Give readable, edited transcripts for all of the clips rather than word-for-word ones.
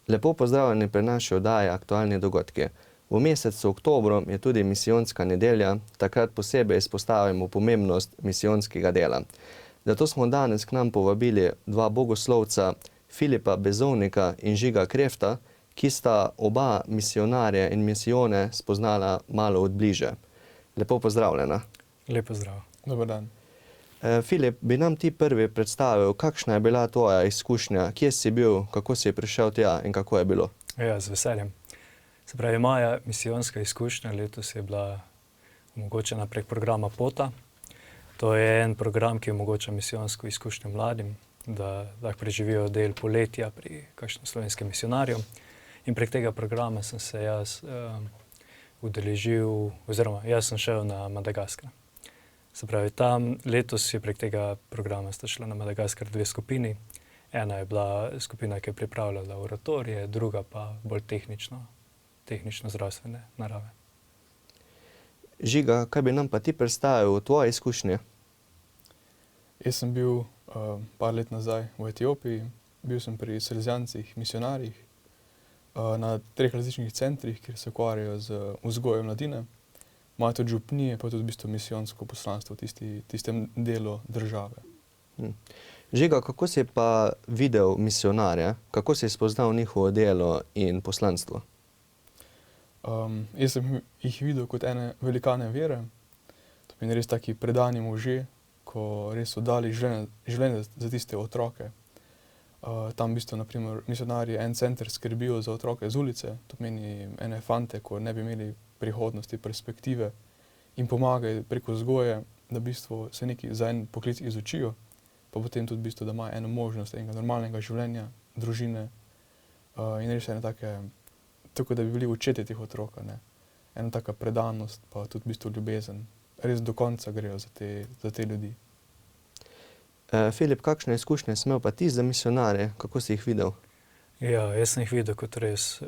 Lepo pozdravljeni pri naši oddaji Aktualni dogodki. V mesecu oktobru je tudi misijonska nedelja, takrat posebej izpostavimo pomembnost misijonskega dela. Zato smo danes k nam povabili dva bogoslovca, Filipa Bezovnika in Žiga Krefta, ki sta oba misionarje in misijone spoznala malo od bliže. Lepo pozdravljena. Lep pozdrav. Dober dan. Filip, bi nam ti prvi predstavil, kakšna je bila tvoja izkušnja, kje si bil, kako si prišel tja in kako je bilo? Ja, z veseljem. Se pravi, moja misijonska izkušnja letos je bila omogočena prek programa POTA. To je en program, ki omogoča misijonsko izkušnjo mladim, da lahko preživijo del poletja pri kakšnem slovenskem misionarju. In prek tega programa sem se jaz udeležil, oziroma jaz sem šel na Madagaskar. Se pravi, tam letos je prek tega programa sta šla na Madagaskar dve skupini. Ena je bila skupina, ki je pripravljala oratorije, druga pa bolj tehnično-zdravstvene narave. Žiga, kaj bi nam pa ti predstavil tvoje izkušnje? Jaz sem bil par let nazaj v Etiopiji, bil sem pri Salezijancih, misionarjih, na 3 različnih centrih, kjer se ukvarjajo z vzgojo mladine. Imajo tudi župnije, pa tudi v bistvu misijonsko poslanstvo v tistem delu države. Žiga, kako si pa videl misionarje? Kako si spoznal njihovo delo in poslanstvo? Jaz sem jih videl kot ene velikane vere. To pomeni res taki predani možje, ko res so dali življenje za tiste otroke. Tam v bistvu, naprimer, misionarji en center skrbijo za otroke z ulice, to pomeni ene fante, ko ne bi imeli prihodnosti, perspektive, in pomagajo preko vzgoje, da v bistvu se neki za en poklic izučijo, pa potem tudi v bistvu, da imajo eno možnost enega normalnega življenja, družine, in res ene take, tako da bi bili očetje teh otrok, ne. Ena taka predanost, pa tudi v bistvu ljubezen. Res do konca grejo za te ljudi. Filip, kakšne izkušnje si imel pa ti za misionarje? Kako si jih videl? Ja, jaz sem jih videl kot res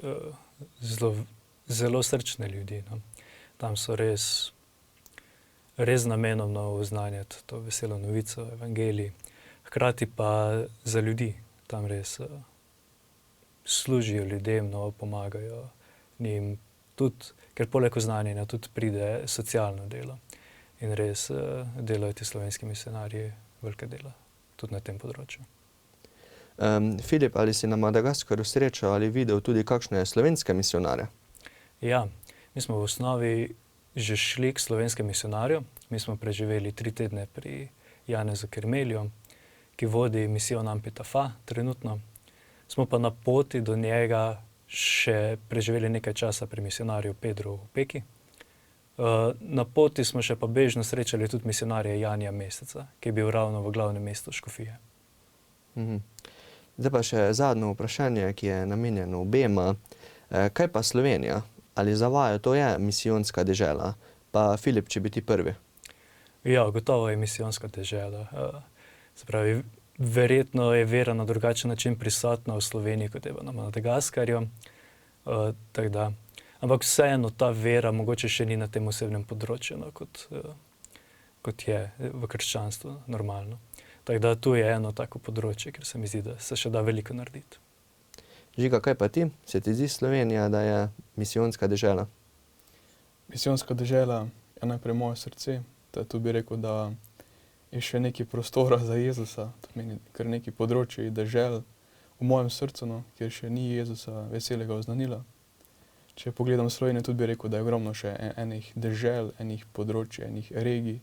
zelo srčne ljudi, no. Tam so res namenoma oznanjati to veselo novico, evangelij, hkrati pa za ljudi. Tam res služijo ljudem, no, pomagajo njim tudi, ker poleg oznanjanja tudi pride socialno delo. In res delajo ti slovenski misionarji velike dela tudi na tem področju. Filip, ali si na Madagaskarju srečal ali videl tudi kakšne slovenske misionarje? Ja, mi smo v osnovi že šli k slovenskem misionarju. Mi smo preživeli 3 tedne pri Janezu Kermelju, ki vodi misijo Nampitafa trenutno. Smo pa na poti do njega še preživeli nekaj časa pri misionarju Pedru Opeki. Na poti smo še pa bežno srečali tudi misionarja Janija Meseca, ki je bil ravno v glavnem mestu Škofije. Zdaj pa še zadnje vprašanje, ki je namenjeno obema. Kaj pa Slovenija? Ali za vaju to je misijonska dežela? Pa Filip, če bi ti prvi. Ja, gotovo je misijonska dežela. Se pravi, verjetno je vera na drugačen način prisotna v Sloveniji, kot je na Madagaskarju. Tako da. Ampak vseeno ta vera mogoče še ni na tem osebnem področju, no, kot je v krščanstvu normalno. Tako da tu je eno tako področje, ker se mi zdi, da se še da veliko narediti. Žiga, kaj pa ti? Se ti zdi Slovenija, da je misijonska dežela? Misijonska dežela je najprej moje srce. Tu bi rekel, da je še nekaj prostora za Jezusa, to pomeni kar nekaj področij, dežel v mojem srcu, no, kjer še ni Jezusa veselega oznanila. Če pogledam Slovenijo, tudi bi rekel, da je ogromno še enih dežel, enih področij, enih regij,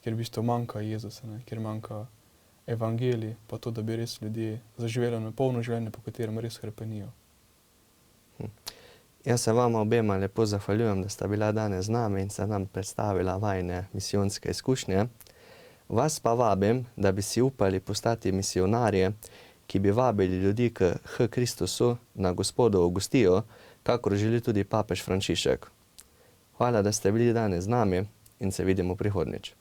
kjer v bistvu manjka Jezusa, ne, kjer manjka evangelij, pa to, da bi res ljudje zaživeli na polno življenje, po katerem res hrepenijo. Jaz se vama obema lepo zahvaljujem, da sta bila danes z nami in sta nam predstavila vajine misijonske izkušnje. Vas pa vabim, da bi si upali postati misionarje, ki bi vabili ljudi k Kristusu na Gospodovo gostijo, kakor želi tudi papež Frančišek. Hvala, da ste bili danes z nami in se vidimo prihodnjič.